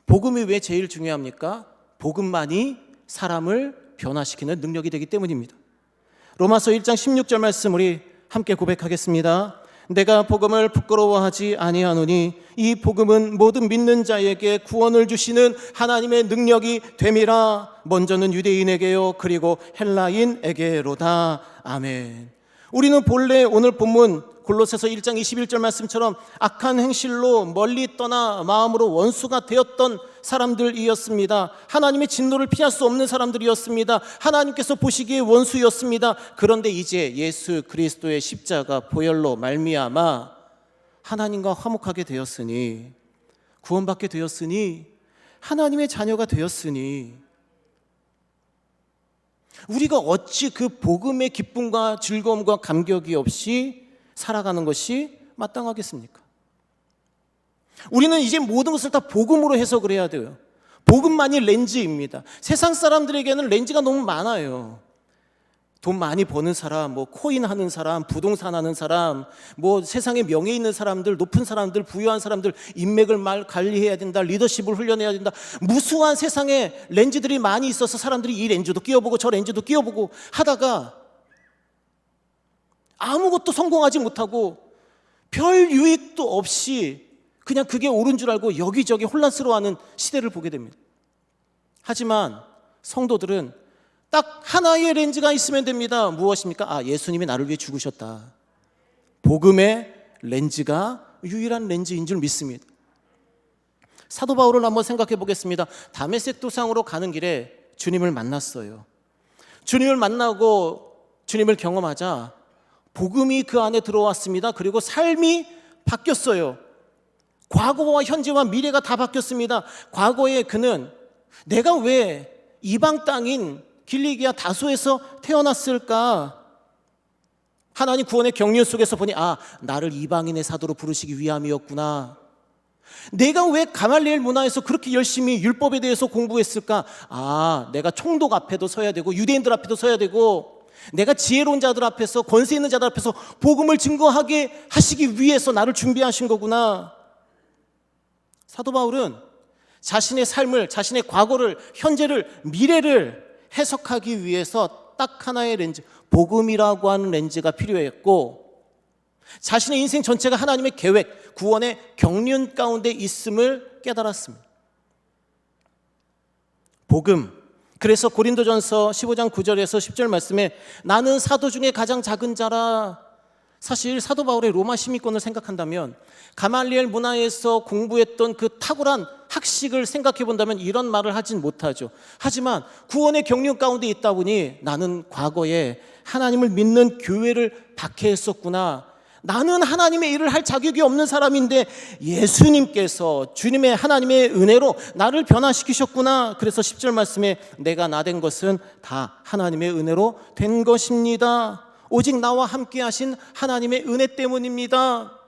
복음이 왜 제일 중요합니까? 복음만이 사람을 변화시키는 능력이 되기 때문입니다. 로마서 1장 16절 말씀 우리 함께 고백하겠습니다. 내가 복음을 부끄러워하지 아니하노니 이 복음은 모든 믿는 자에게 구원을 주시는 하나님의 능력이 됨이라. 먼저는 유대인에게요 그리고 헬라인에게로다. 아멘. 우리는 본래 오늘 본문 골로새서 1장 21절 말씀처럼 악한 행실로 멀리 떠나 마음으로 원수가 되었던 사람들이었습니다. 하나님의 진노를 피할 수 없는 사람들이었습니다. 하나님께서 보시기에 원수였습니다. 그런데 이제 예수 그리스도의 십자가 보혈로 말미암아 하나님과 화목하게 되었으니, 구원받게 되었으니, 하나님의 자녀가 되었으니 우리가 어찌 그 복음의 기쁨과 즐거움과 감격이 없이 살아가는 것이 마땅하겠습니까? 우리는 이제 모든 것을 다 복음으로 해석을 해야 돼요. 복음만이 렌즈입니다. 세상 사람들에게는 렌즈가 너무 많아요. 돈 많이 버는 사람, 코인 하는 사람, 부동산 하는 사람, 세상에 명예 있는 사람들, 높은 사람들, 부유한 사람들, 인맥을 말 관리해야 된다, 리더십을 훈련해야 된다. 무수한 세상에 렌즈들이 많이 있어서 사람들이 이 렌즈도 끼워보고 저 렌즈도 끼워보고 하다가 아무것도 성공하지 못하고 별 유익도 없이 그냥 그게 옳은 줄 알고 여기저기 혼란스러워하는 시대를 보게 됩니다. 하지만 성도들은 딱 하나의 렌즈가 있으면 됩니다. 무엇입니까? 예수님이 나를 위해 죽으셨다. 복음의 렌즈가 유일한 렌즈인 줄 믿습니다. 사도 바울을 한번 생각해 보겠습니다. 다메섹 도상으로 가는 길에 주님을 만났어요. 주님을 만나고 주님을 경험하자 복음이 그 안에 들어왔습니다. 그리고 삶이 바뀌었어요. 과거와 현재와 미래가 다 바뀌었습니다. 과거에 그는 내가 왜 이방 땅인 길리기아 다소에서 태어났을까? 하나님 구원의 경륜 속에서 보니 나를 이방인의 사도로 부르시기 위함이었구나. 내가 왜 가말리엘 문화에서 그렇게 열심히 율법에 대해서 공부했을까? 내가 총독 앞에도 서야 되고 유대인들 앞에도 서야 되고 내가 지혜로운 자들 앞에서, 권세 있는 자들 앞에서 복음을 증거하게 하시기 위해서 나를 준비하신 거구나. 사도 바울은 자신의 삶을, 자신의 과거를, 현재를, 미래를 해석하기 위해서 딱 하나의 렌즈, 복음이라고 하는 렌즈가 필요했고, 자신의 인생 전체가 하나님의 계획, 구원의 경륜 가운데 있음을 깨달았습니다. 복음. 그래서 고린도전서 15장 9절에서 10절 말씀에 나는 사도 중에 가장 작은 자라. 사실 사도 바울의 로마 시민권을 생각한다면, 가말리엘 문화에서 공부했던 그 탁월한 학식을 생각해 본다면 이런 말을 하진 못하죠. 하지만 구원의 경륜 가운데 있다 보니 나는 과거에 하나님을 믿는 교회를 박해했었구나. 나는 하나님의 일을 할 자격이 없는 사람인데 예수님께서 주님의 하나님의 은혜로 나를 변화시키셨구나. 그래서 10절 말씀에 내가 나된 것은 다 하나님의 은혜로 된 것입니다. 오직 나와 함께 하신 하나님의 은혜 때문입니다.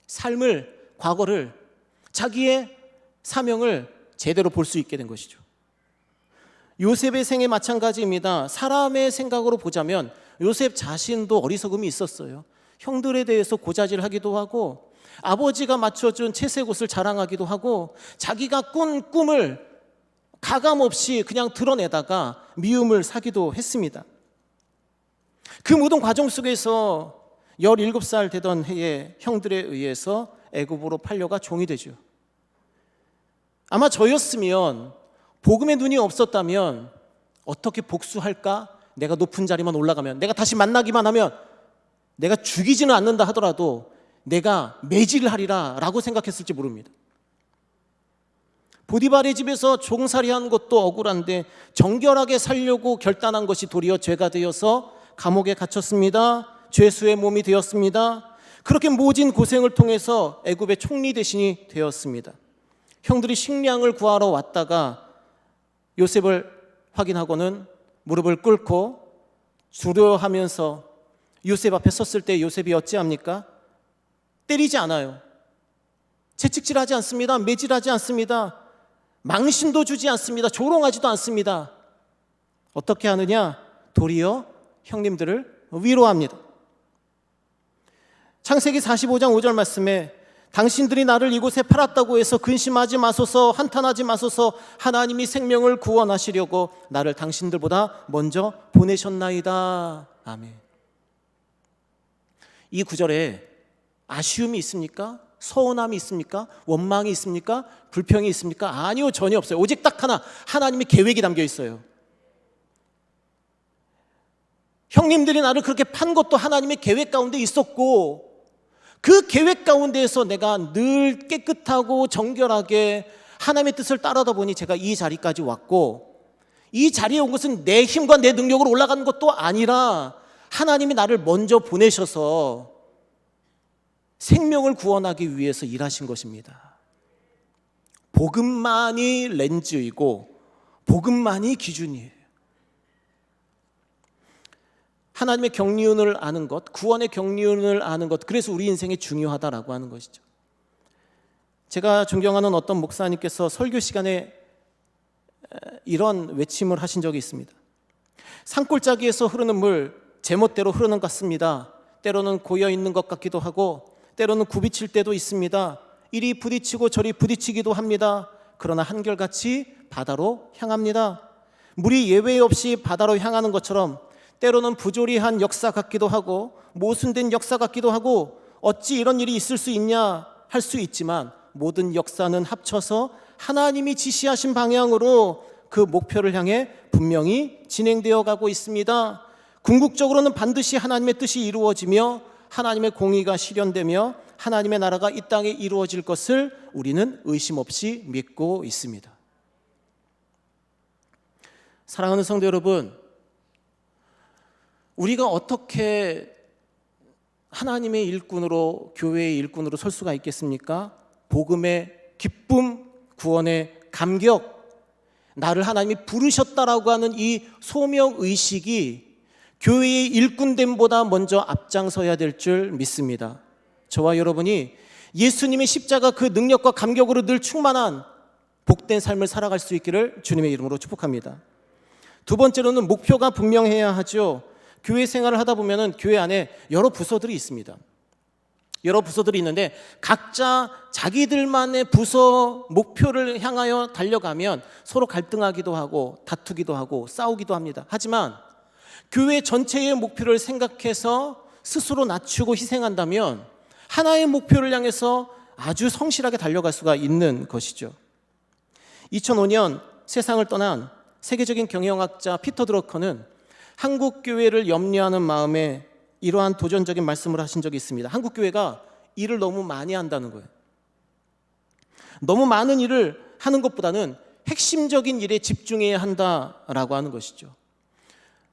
삶을, 과거를, 자기의 사명을 제대로 볼 수 있게 된 것이죠. 요셉의 생애 마찬가지입니다. 사람의 생각으로 보자면 요셉 자신도 어리석음이 있었어요. 형들에 대해서 고자질하기도 하고, 아버지가 맞춰준 채색 옷을 자랑하기도 하고, 자기가 꾼 꿈을 가감없이 그냥 드러내다가 미움을 사기도 했습니다. 그 모든 과정 속에서 17살 되던 해에 형들에 의해서 애굽으로 팔려가 종이 되죠. 아마 저였으면, 복음의 눈이 없었다면 어떻게 복수할까? 내가 높은 자리만 올라가면, 내가 다시 만나기만 하면, 내가 죽이지는 않는다 하더라도 내가 매질을 하리라 라고 생각했을지 모릅니다. 보디발의 집에서 종살이한 것도 억울한데 정결하게 살려고 결단한 것이 도리어 죄가 되어서 감옥에 갇혔습니다. 죄수의 몸이 되었습니다. 그렇게 모진 고생을 통해서 애굽의 총리 대신이 되었습니다. 형들이 식량을 구하러 왔다가 요셉을 확인하고는 무릎을 꿇고 두려워하면서 요셉 앞에 섰을 때 요셉이 어찌합니까? 때리지 않아요. 채찍질하지 않습니다. 매질하지 않습니다. 망신도 주지 않습니다. 조롱하지도 않습니다. 어떻게 하느냐? 도리어 형님들을 위로합니다. 창세기 45장 5절 말씀에 당신들이 나를 이곳에 팔았다고 해서 근심하지 마소서, 한탄하지 마소서. 하나님이 생명을 구원하시려고 나를 당신들보다 먼저 보내셨나이다. 아멘. 이 구절에 아쉬움이 있습니까? 서운함이 있습니까? 원망이 있습니까? 불평이 있습니까? 아니요, 전혀 없어요. 오직 딱 하나, 하나님의 계획이 담겨 있어요. 형님들이 나를 그렇게 판 것도 하나님의 계획 가운데 있었고, 그 계획 가운데에서 내가 늘 깨끗하고 정결하게 하나님의 뜻을 따르다 보니 제가 이 자리까지 왔고, 이 자리에 온 것은 내 힘과 내 능력으로 올라가는 것도 아니라 하나님이 나를 먼저 보내셔서 생명을 구원하기 위해서 일하신 것입니다. 복음만이 렌즈이고 복음만이 기준이에요. 하나님의 경륜을 아는 것, 구원의 경륜을 아는 것, 그래서 우리 인생에 중요하다라고 하는 것이죠. 제가 존경하는 어떤 목사님께서 설교 시간에 이런 외침을 하신 적이 있습니다. 산골짜기에서 흐르는 물 제멋대로 흐르는 것 같습니다. 때로는 고여있는 것 같기도 하고 때로는 굽이칠 때도 있습니다. 이리 부딪히고 저리 부딪히기도 합니다. 그러나 한결같이 바다로 향합니다. 물이 예외 없이 바다로 향하는 것처럼 때로는 부조리한 역사 같기도 하고 모순된 역사 같기도 하고 어찌 이런 일이 있을 수 있냐 할 수 있지만 모든 역사는 합쳐서 하나님이 지시하신 방향으로 그 목표를 향해 분명히 진행되어 가고 있습니다. 궁극적으로는 반드시 하나님의 뜻이 이루어지며 하나님의 공의가 실현되며 하나님의 나라가 이 땅에 이루어질 것을 우리는 의심 없이 믿고 있습니다. 사랑하는 성도 여러분, 우리가 어떻게 하나님의 일꾼으로, 교회의 일꾼으로 설 수가 있겠습니까? 복음의 기쁨, 구원의 감격, 나를 하나님이 부르셨다라고 하는 이 소명의식이 교회의 일꾼됨보다 먼저 앞장서야 될 줄 믿습니다. 저와 여러분이 예수님의 십자가 그 능력과 감격으로 늘 충만한 복된 삶을 살아갈 수 있기를 주님의 이름으로 축복합니다. 두 번째로는 목표가 분명해야 하죠. 교회 생활을 하다 보면 교회 안에 여러 부서들이 있습니다. 여러 부서들이 있는데 각자 자기들만의 부서 목표를 향하여 달려가면 서로 갈등하기도 하고 다투기도 하고 싸우기도 합니다. 하지만 교회 전체의 목표를 생각해서 스스로 낮추고 희생한다면 하나의 목표를 향해서 아주 성실하게 달려갈 수가 있는 것이죠. 2005년 세상을 떠난 세계적인 경영학자 피터 드러커는 한국 교회를 염려하는 마음에 이러한 도전적인 말씀을 하신 적이 있습니다. 한국 교회가 일을 너무 많이 한다는 거예요. 너무 많은 일을 하는 것보다는 핵심적인 일에 집중해야 한다라고 하는 것이죠.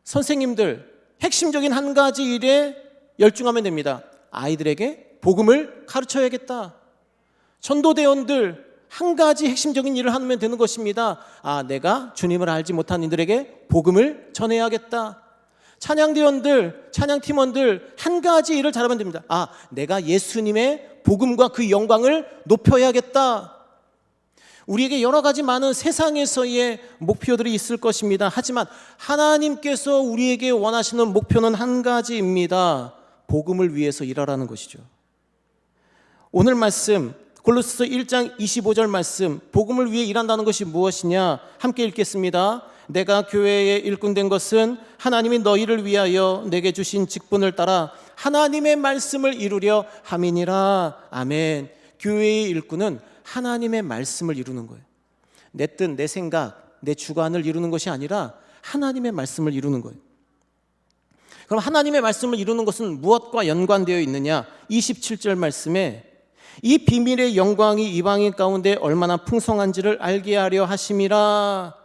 선생님들, 핵심적인 한 가지 일에 열중하면 됩니다. 아이들에게 복음을 가르쳐야겠다. 전도대원들, 한 가지 핵심적인 일을 하면 되는 것입니다. 내가 주님을 알지 못한 이들에게 복음을 전해야겠다. 찬양대원들, 찬양팀원들, 한 가지 일을 잘하면 됩니다. 내가 예수님의 복음과 그 영광을 높여야겠다. 우리에게 여러 가지 많은 세상에서의 목표들이 있을 것입니다. 하지만 하나님께서 우리에게 원하시는 목표는 한 가지입니다. 복음을 위해서 일하라는 것이죠. 오늘 말씀 골로새서 1장 25절 말씀, 복음을 위해 일한다는 것이 무엇이냐? 함께 읽겠습니다. 내가 교회에 일꾼된 것은 하나님이 너희를 위하여 내게 주신 직분을 따라 하나님의 말씀을 이루려 함이니라. 아멘. 교회의 일꾼은 하나님의 말씀을 이루는 거예요. 내 뜻, 내 생각, 내 주관을 이루는 것이 아니라 하나님의 말씀을 이루는 거예요. 그럼 하나님의 말씀을 이루는 것은 무엇과 연관되어 있느냐? 27절 말씀에 이 비밀의 영광이 이방인 가운데 얼마나 풍성한지를 알게 하려 하심이라.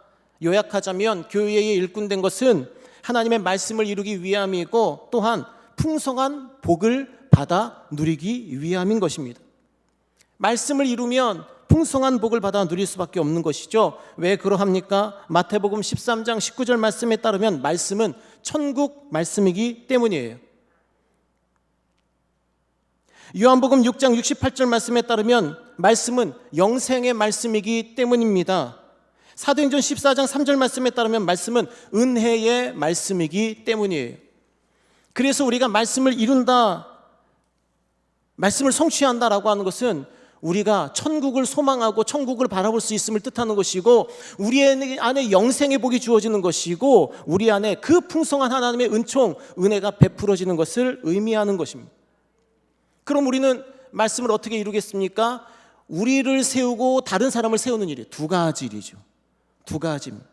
요약하자면 교회의 일꾼된 것은 하나님의 말씀을 이루기 위함이고 또한 풍성한 복을 받아 누리기 위함인 것입니다. 말씀을 이루면 풍성한 복을 받아 누릴 수밖에 없는 것이죠. 왜 그러합니까? 마태복음 13장 19절 말씀에 따르면 말씀은 천국 말씀이기 때문이에요. 요한복음 6장 68절 말씀에 따르면 말씀은 영생의 말씀이기 때문입니다. 사도행전 14장 3절 말씀에 따르면 말씀은 은혜의 말씀이기 때문이에요. 그래서 우리가 말씀을 이룬다, 말씀을 성취한다라고 하는 것은 우리가 천국을 소망하고 천국을 바라볼 수 있음을 뜻하는 것이고, 우리 안에 영생의 복이 주어지는 것이고, 우리 안에 그 풍성한 하나님의 은총, 은혜가 베풀어지는 것을 의미하는 것입니다. 그럼 우리는 말씀을 어떻게 이루겠습니까? 우리를 세우고 다른 사람을 세우는 일이 두 가지 일이죠. 두 가지입니다.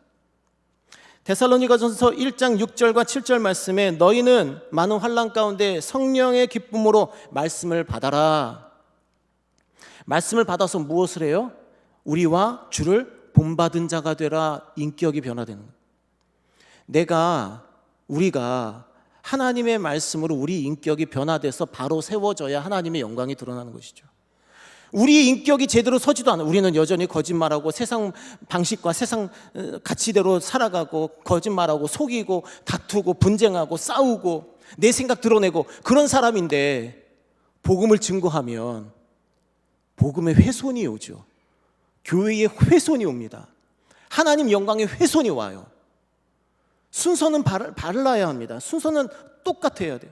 데살로니가전서 1장 6절과 7절 말씀에 너희는 많은 환난 가운데 성령의 기쁨으로 말씀을 받아라. 말씀을 받아서 무엇을 해요? 우리와 주를 본받은 자가 되라. 인격이 변화되는 거예요. 우리가 하나님의 말씀으로 우리 인격이 변화돼서 바로 세워져야 하나님의 영광이 드러나는 것이죠. 우리 인격이 제대로 서지도 않아. 우리는 여전히 거짓말하고 세상 방식과 세상 가치대로 살아가고, 거짓말하고 속이고 다투고 분쟁하고 싸우고 내 생각 드러내고 그런 사람인데, 복음을 증거하면 복음의 훼손이 오죠. 교회의 훼손이 옵니다. 하나님 영광의 훼손이 와요. 순서는 발라야 합니다. 순서는 똑같아야 돼요.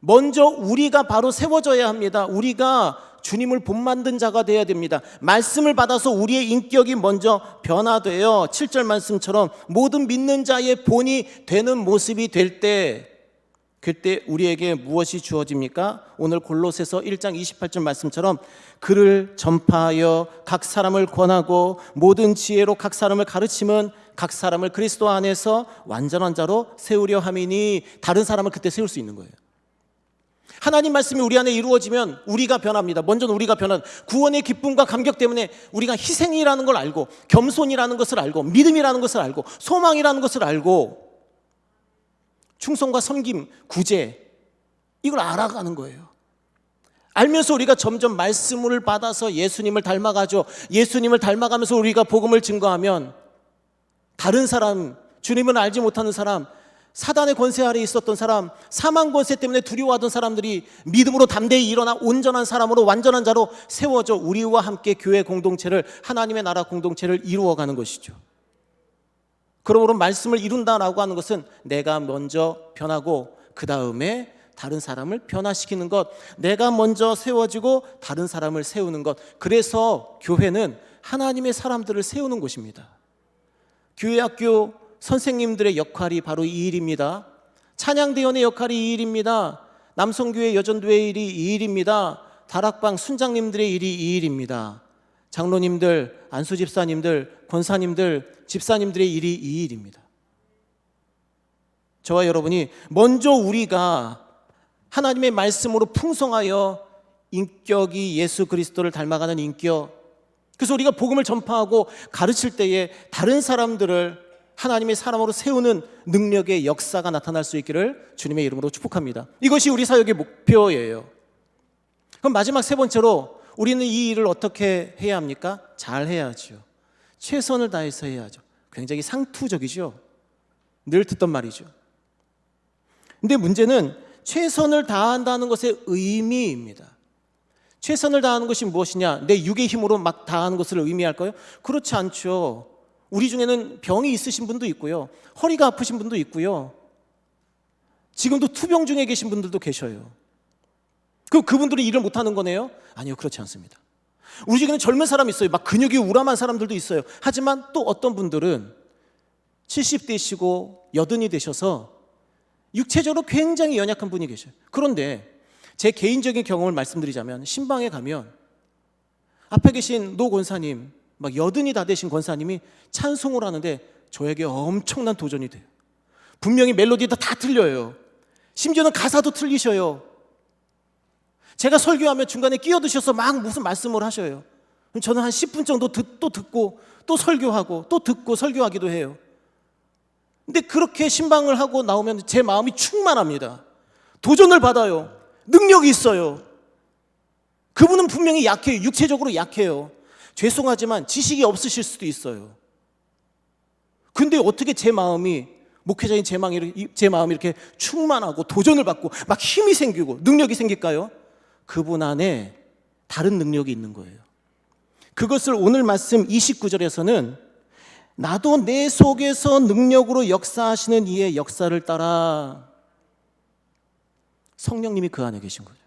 먼저 우리가 바로 세워져야 합니다. 우리가 주님을 본받는 자가 되어야 됩니다. 말씀을 받아서 우리의 인격이 먼저 변화되어 7절 말씀처럼 모든 믿는 자의 본이 되는 모습이 될 때, 그때 우리에게 무엇이 주어집니까? 오늘 골로새서 1장 28절 말씀처럼 그를 전파하여 각 사람을 권하고 모든 지혜로 각 사람을 가르치면 각 사람을 그리스도 안에서 완전한 자로 세우려 함이니, 다른 사람을 그때 세울 수 있는 거예요. 하나님 말씀이 우리 안에 이루어지면 우리가 변합니다. 먼저는 우리가 변한 구원의 기쁨과 감격 때문에 우리가 희생이라는 걸 알고, 겸손이라는 것을 알고, 믿음이라는 것을 알고, 소망이라는 것을 알고, 충성과 섬김, 구제, 이걸 알아가는 거예요. 알면서 우리가 점점 말씀을 받아서 예수님을 닮아가죠. 예수님을 닮아가면서 우리가 복음을 증거하면 다른 사람, 주님을 알지 못하는 사람, 사단의 권세 아래에 있었던 사람, 사망 권세 때문에 두려워하던 사람들이 믿음으로 담대히 일어나 온전한 사람으로, 완전한 자로 세워져 우리와 함께 교회 공동체를, 하나님의 나라 공동체를 이루어가는 것이죠. 그러므로 말씀을 이룬다라고 하는 것은 내가 먼저 변하고 그 다음에 다른 사람을 변화시키는 것, 내가 먼저 세워지고 다른 사람을 세우는 것. 그래서 교회는 하나님의 사람들을 세우는 곳입니다. 교회학교 선생님들의 역할이 바로 이 일입니다. 찬양대원의 역할이 이 일입니다. 남성교회 여전도의 일이 이 일입니다. 다락방 순장님들의 일이 이 일입니다. 장로님들, 안수집사님들, 권사님들, 집사님들의 일이 이 일입니다. 저와 여러분이 먼저 우리가 하나님의 말씀으로 풍성하여 인격이 예수 그리스도를 닮아가는 인격, 그래서 우리가 복음을 전파하고 가르칠 때에 다른 사람들을 하나님의 사람으로 세우는 능력의 역사가 나타날 수 있기를 주님의 이름으로 축복합니다. 이것이 우리 사역의 목표예요. 그럼 마지막 세 번째로 우리는 이 일을 어떻게 해야 합니까? 잘 해야죠. 최선을 다해서 해야죠. 굉장히 상투적이죠. 늘 듣던 말이죠. 근데 문제는 최선을 다한다는 것의 의미입니다. 최선을 다하는 것이 무엇이냐? 내 육의 힘으로 막 다하는 것을 의미할까요? 그렇지 않죠. 우리 중에는 병이 있으신 분도 있고요, 허리가 아프신 분도 있고요, 지금도 투병 중에 계신 분들도 계셔요. 그분들이 일을 못하는 거네요? 아니요, 그렇지 않습니다. 우리 중에는 젊은 사람이 있어요. 막 근육이 우람한 사람들도 있어요. 하지만 또 어떤 분들은 70대이시고 80이 되셔서 육체적으로 굉장히 연약한 분이 계셔요. 그런데 제 개인적인 경험을 말씀드리자면, 신방에 가면 앞에 계신 노 권사님, 막 80이 다 되신 권사님이 찬송을 하는데 저에게 엄청난 도전이 돼요. 분명히 멜로디도 다 틀려요. 심지어는 가사도 틀리셔요. 제가 설교하면 중간에 끼어드셔서 막 무슨 말씀을 하셔요. 그럼 저는 한 10분 정도 또 듣고 또 설교하고 또 듣고 설교하기도 해요. 근데 그렇게 신방을 하고 나오면 제 마음이 충만합니다. 도전을 받아요. 능력이 있어요. 그분은 분명히 약해요. 육체적으로 약해요. 죄송하지만 지식이 없으실 수도 있어요. 근데 어떻게 제 마음이, 목회자인 제 마음이 이렇게 충만하고 도전을 받고 막 힘이 생기고 능력이 생길까요? 그분 안에 다른 능력이 있는 거예요. 그것을 오늘 말씀 29절에서는 나도 내 속에서 능력으로 역사하시는 이의 역사를 따라, 성령님이 그 안에 계신 거죠.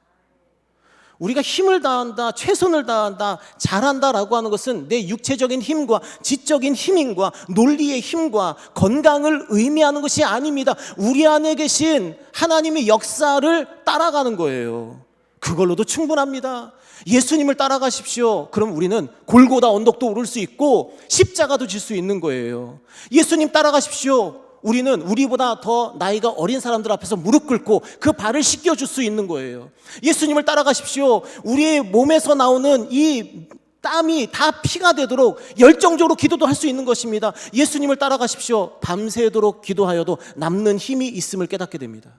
우리가 힘을 다한다, 최선을 다한다, 잘한다라고 하는 것은 내 육체적인 힘과 지적인 힘과 논리의 힘과 건강을 의미하는 것이 아닙니다. 우리 안에 계신 하나님의 역사를 따라가는 거예요. 그걸로도 충분합니다. 예수님을 따라가십시오. 그럼 우리는 골고다 언덕도 오를 수 있고 십자가도 질 수 있는 거예요. 예수님 따라가십시오. 우리는 우리보다 더 나이가 어린 사람들 앞에서 무릎 꿇고 그 발을 씻겨줄 수 있는 거예요. 예수님을 따라가십시오. 우리의 몸에서 나오는 이 땀이 다 피가 되도록 열정적으로 기도도 할 수 있는 것입니다. 예수님을 따라가십시오. 밤새도록 기도하여도 남는 힘이 있음을 깨닫게 됩니다.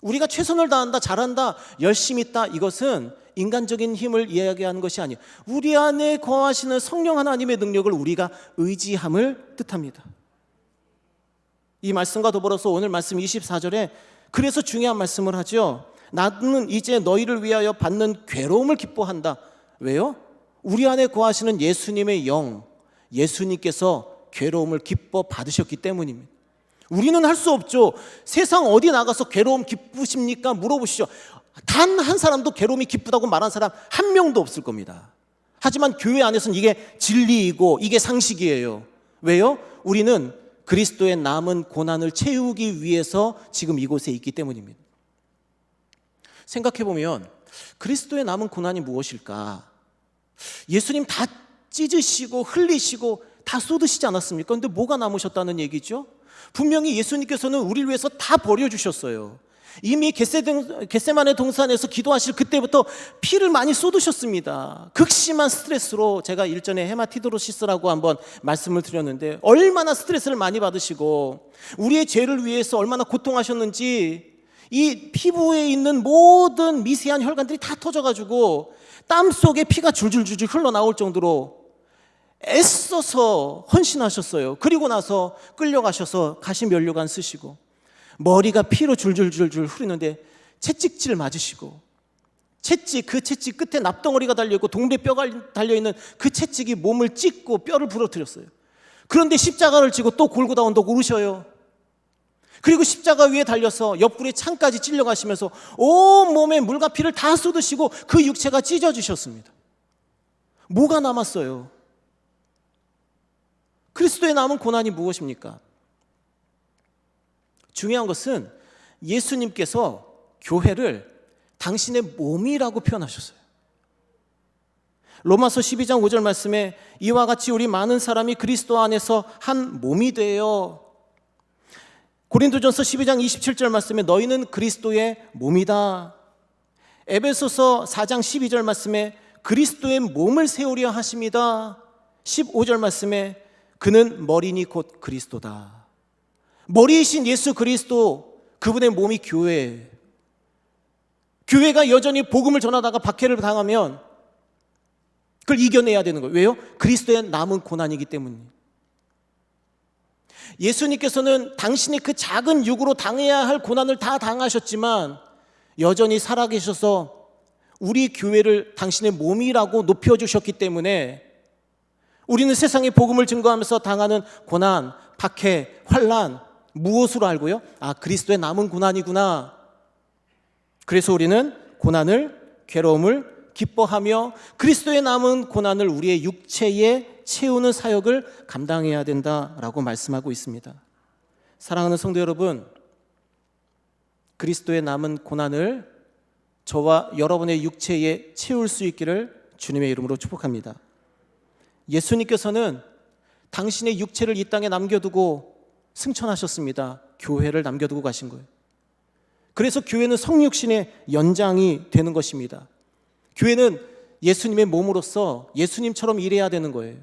우리가 최선을 다한다, 잘한다, 열심히 있다, 이것은 인간적인 힘을 이야기하는 것이 아니에요. 우리 안에 거하시는 성령 하나님의 능력을 우리가 의지함을 뜻합니다. 이 말씀과 더불어서 오늘 말씀 24절에 그래서 중요한 말씀을 하죠. 나는 이제 너희를 위하여 받는 괴로움을 기뻐한다. 왜요? 우리 안에 거하시는 예수님의 영, 예수님께서 괴로움을 기뻐 받으셨기 때문입니다. 우리는 할 수 없죠. 세상 어디 나가서 괴로움 기쁘십니까? 물어보시죠. 단 한 사람도 괴로움이 기쁘다고 말한 사람 한 명도 없을 겁니다. 하지만 교회 안에서는 이게 진리이고 이게 상식이에요. 왜요? 우리는 그리스도의 남은 고난을 채우기 위해서 지금 이곳에 있기 때문입니다. 생각해보면 그리스도의 남은 고난이 무엇일까? 예수님 다 찢으시고 흘리시고 다 쏟으시지 않았습니까? 그런데 뭐가 남으셨다는 얘기죠? 분명히 예수님께서는 우리를 위해서 다 버려주셨어요. 이미 겟세마네 동산에서 기도하실 그때부터 피를 많이 쏟으셨습니다. 극심한 스트레스로 제가 일전에 헤마티드로시스라고 한번 말씀을 드렸는데 얼마나 스트레스를 많이 받으시고 우리의 죄를 위해서 얼마나 고통하셨는지 이 피부에 있는 모든 미세한 혈관들이 다 터져가지고 땀 속에 피가 줄줄줄줄 흘러나올 정도로 애써서 헌신하셨어요. 그리고 나서 끌려가셔서 가시면류관 쓰시고 머리가 피로 줄줄줄줄 흐르는데 채찍질 맞으시고 그 채찍 끝에 납덩어리가 달려있고 동물의 뼈가 달려있는 그 채찍이 몸을 찢고 뼈를 부러뜨렸어요. 그런데 십자가를 지고 또 골고다 언덕 오르셔요. 그리고 십자가 위에 달려서 옆구리에 창까지 찔려가시면서 온몸에 물과 피를 다 쏟으시고 그 육체가 찢어지셨습니다. 뭐가 남았어요? 그리스도의 남은 고난이 무엇입니까? 중요한 것은 예수님께서 교회를 당신의 몸이라고 표현하셨어요. 로마서 12장 5절 말씀에 이와 같이 우리 많은 사람이 그리스도 안에서 한 몸이 되어 고린도전서 12장 27절 말씀에 너희는 그리스도의 몸이다. 에베소서 4장 12절 말씀에 그리스도의 몸을 세우려 하십니다. 15절 말씀에 그는 머리니 곧 그리스도다. 머리이신 예수 그리스도, 그분의 몸이 교회예요. 교회가 여전히 복음을 전하다가 박해를 당하면 그걸 이겨내야 되는 거예요. 왜요? 그리스도의 남은 고난이기 때문이에요. 예수님께서는 당신이 그 작은 육으로 당해야 할 고난을 다 당하셨지만 여전히 살아계셔서 우리 교회를 당신의 몸이라고 높여주셨기 때문에 우리는 세상에 복음을 증거하면서 당하는 고난, 박해, 환난 무엇으로 알고요? 아, 그리스도의 남은 고난이구나. 그래서 우리는 고난을, 괴로움을 기뻐하며 그리스도의 남은 고난을 우리의 육체에 채우는 사역을 감당해야 된다라고 말씀하고 있습니다. 사랑하는 성도 여러분, 그리스도의 남은 고난을 저와 여러분의 육체에 채울 수 있기를 주님의 이름으로 축복합니다. 예수님께서는 당신의 육체를 이 땅에 남겨두고 승천하셨습니다. 교회를 남겨두고 가신 거예요. 그래서 교회는 성육신의 연장이 되는 것입니다. 교회는 예수님의 몸으로서 예수님처럼 일해야 되는 거예요.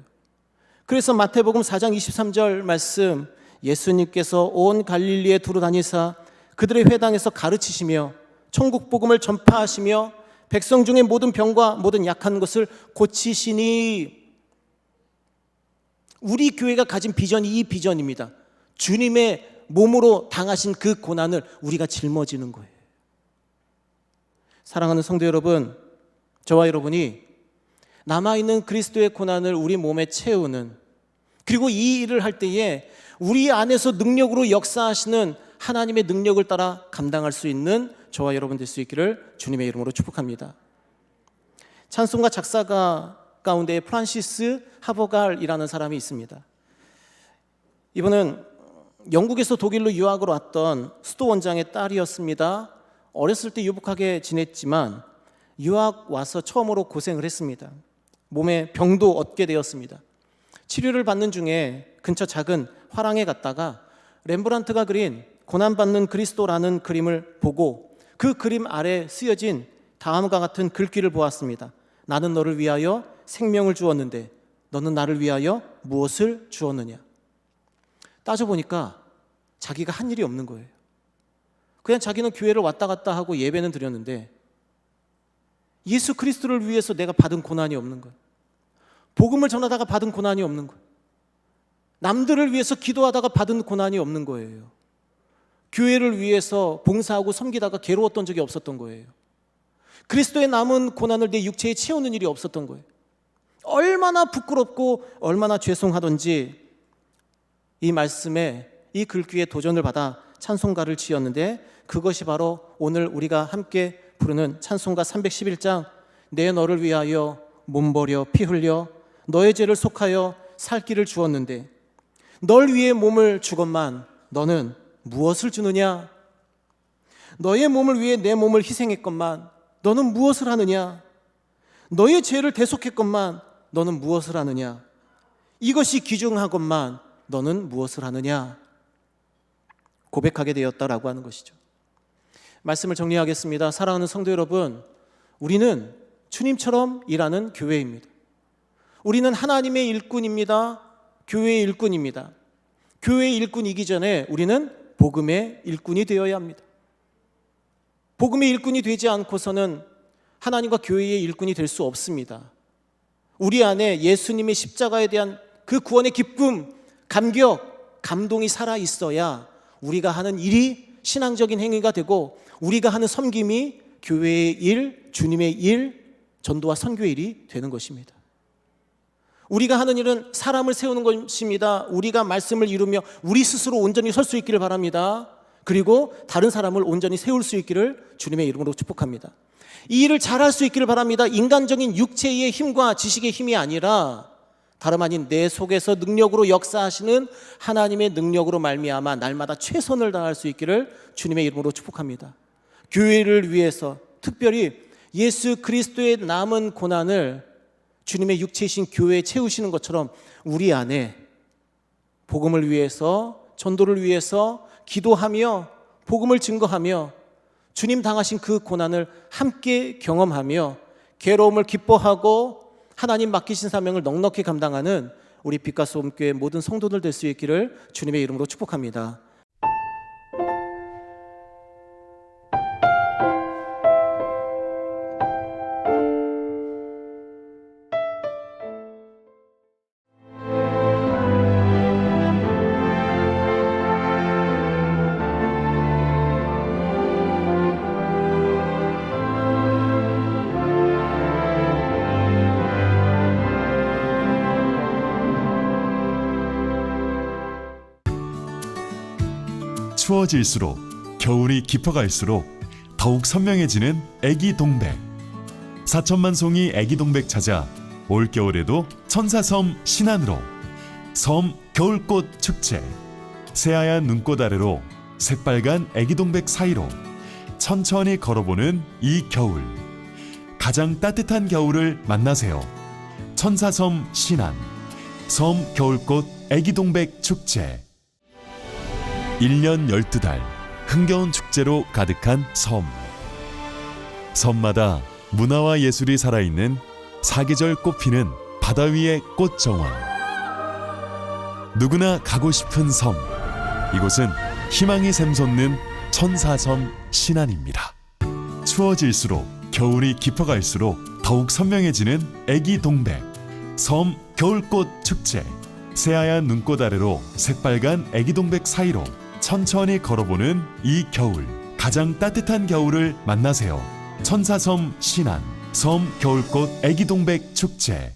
그래서 마태복음 4장 23절 말씀, 예수님께서 온 갈릴리에 두루 다니사 그들의 회당에서 가르치시며 천국 복음을 전파하시며 백성 중에 모든 병과 모든 약한 것을 고치시니. 우리 교회가 가진 비전이 이 비전입니다. 주님의 몸으로 당하신 그 고난을 우리가 짊어지는 거예요. 사랑하는 성도 여러분, 저와 여러분이 남아있는 그리스도의 고난을 우리 몸에 채우는, 그리고 이 일을 할 때에 우리 안에서 능력으로 역사하시는 하나님의 능력을 따라 감당할 수 있는 저와 여러분 될 수 있기를 주님의 이름으로 축복합니다. 찬송가 작사가 가운데 프란시스 하버갈이라는 사람이 있습니다. 이분은 영국에서 독일로 유학을 왔던 수도 원장의 딸이었습니다. 어렸을 때 유복하게 지냈지만 유학 와서 처음으로 고생을 했습니다. 몸에 병도 얻게 되었습니다. 치료를 받는 중에 근처 작은 화랑에 갔다가 렘브란트가 그린 고난받는 그리스도라는 그림을 보고 그 그림 아래 쓰여진 다음과 같은 글귀를 보았습니다. 나는 너를 위하여 생명을 주었는데 너는 나를 위하여 무엇을 주었느냐. 따져보니까 자기가 한 일이 없는 거예요. 그냥 자기는 교회를 왔다 갔다 하고 예배는 드렸는데 예수 그리스도를 위해서 내가 받은 고난이 없는 거예요. 복음을 전하다가 받은 고난이 없는 거예요. 남들을 위해서 기도하다가 받은 고난이 없는 거예요. 교회를 위해서 봉사하고 섬기다가 괴로웠던 적이 없었던 거예요. 그리스도의 남은 고난을 내 육체에 채우는 일이 없었던 거예요. 얼마나 부끄럽고 얼마나 죄송하던지 이 말씀에 이 글귀에 도전을 받아 찬송가를 지었는데 그것이 바로 오늘 우리가 함께 부르는 찬송가 311장 내 너를 위하여 몸 버려 피 흘려 너의 죄를 속하여 살 길을 주었는데 널 위해 몸을 주건만 너는 무엇을 주느냐. 너의 몸을 위해 내 몸을 희생했건만 너는 무엇을 하느냐. 너의 죄를 대속했건만 너는 무엇을 하느냐. 이것이 귀중하건만 너는 무엇을 하느냐. 고백하게 되었다라고 하는 것이죠. 말씀을 정리하겠습니다. 사랑하는 성도 여러분, 우리는 주님처럼 일하는 교회입니다. 우리는 하나님의 일꾼입니다. 교회의 일꾼입니다. 교회의 일꾼이기 전에 우리는 복음의 일꾼이 되어야 합니다. 복음의 일꾼이 되지 않고서는 하나님과 교회의 일꾼이 될 수 없습니다. 우리 안에 예수님의 십자가에 대한 그 구원의 기쁨, 감격, 감동이 살아 있어야 우리가 하는 일이 신앙적인 행위가 되고 우리가 하는 섬김이 교회의 일, 주님의 일, 전도와 선교의 일이 되는 것입니다. 우리가 하는 일은 사람을 세우는 것입니다. 우리가 말씀을 이루며 우리 스스로 온전히 설 수 있기를 바랍니다. 그리고 다른 사람을 온전히 세울 수 있기를 주님의 이름으로 축복합니다. 이 일을 잘할 수 있기를 바랍니다. 인간적인 육체의 힘과 지식의 힘이 아니라 다름 아닌 내 속에서 능력으로 역사하시는 하나님의 능력으로 말미암아 날마다 최선을 다할 수 있기를 주님의 이름으로 축복합니다. 교회를 위해서 특별히 예수 그리스도의 남은 고난을 주님의 육체이신 교회에 채우시는 것처럼 우리 안에 복음을 위해서 전도를 위해서 기도하며 복음을 증거하며 주님 당하신 그 고난을 함께 경험하며 괴로움을 기뻐하고 하나님 맡기신 사명을 넉넉히 감당하는 우리 빛과 소금교회 모든 성도들 될 수 있기를 주님의 이름으로 축복합니다. 추워질수록 겨울이 깊어갈수록 더욱 선명해지는 애기 동백. 4천만 송이 애기 동백 찾아 올겨울에도 천사섬 신안으로 섬 겨울꽃 축제. 새하얀 눈꽃 아래로 새빨간 애기 동백 사이로 천천히 걸어보는 이 겨울. 가장 따뜻한 겨울을 만나세요. 천사섬 신안 섬 겨울꽃 애기 동백 축제. 1년 12달 흥겨운 축제로 가득한 섬. 섬마다 문화와 예술이 살아있는 사계절 꽃피는 바다 위의 꽃정원. 누구나 가고 싶은 섬. 이곳은 희망이 샘솟는 천사섬 신안입니다. 추워질수록 겨울이 깊어갈수록 더욱 선명해지는 애기 동백 섬 겨울꽃 축제. 새하얀 눈꽃 아래로 새빨간 애기 동백 사이로 천천히 걸어보는 이 겨울. 가장 따뜻한 겨울을 만나세요. 천사섬 신안 섬 겨울꽃 애기 동백 축제.